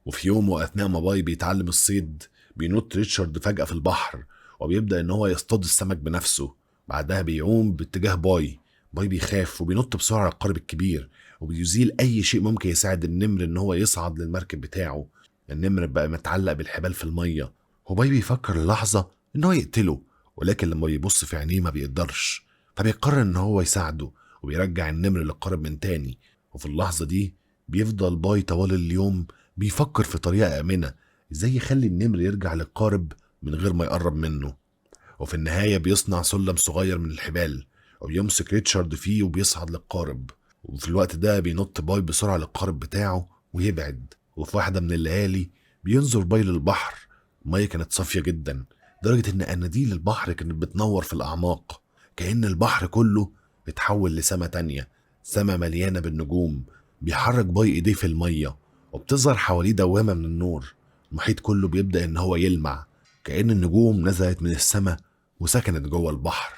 وفي يوم وأثناء ما باي بيتعلم الصيد بينط ريتشارد فجأة في البحر، وبيبدأ إن هو يصطاد السمك بنفسه. بعدها بيعوم باتجاه باي. باي بيخاف وبينط بسرعة على القارب الكبير، وبيزيل أي شيء ممكن يساعد النمر إن هو يصعد للمركب بتاعه. النمر بقى متعلق بالحبال في المية، وباي بيفكر للحظة إن هو يقتله، ولكن لما بيبص في عينيه ما بيقدرش. فبيقرر إن هو يساعده، وبيرجع النمر للقارب من تاني. وفي اللحظة دي بيفضل باي طوال اليوم بيفكر في طريقة آمنة ازاي يخلي النمر يرجع للقارب من غير ما يقرب منه. وفي النهاية بيصنع سلم صغير من الحبال، وبيمسك ريتشارد فيه وبيصعد للقارب. وفي الوقت ده بينط باي بسرعة للقارب بتاعه ويبعد. وفي واحدة من الليالي بينظر باي للبحر. المية كانت صافية جدا، لدرجة إن قناديل البحر كانت بتنور في الأعماق، كأن البحر كله اتحول لسما تانية، سما مليانة بالنجوم. بيحرك باي إيديه في المية، وبتظهر حواليه دوامة من النور. المحيط كله بيبدأ إن هو يلمع، كأن النجوم نزلت من السما وسكنت جوه البحر.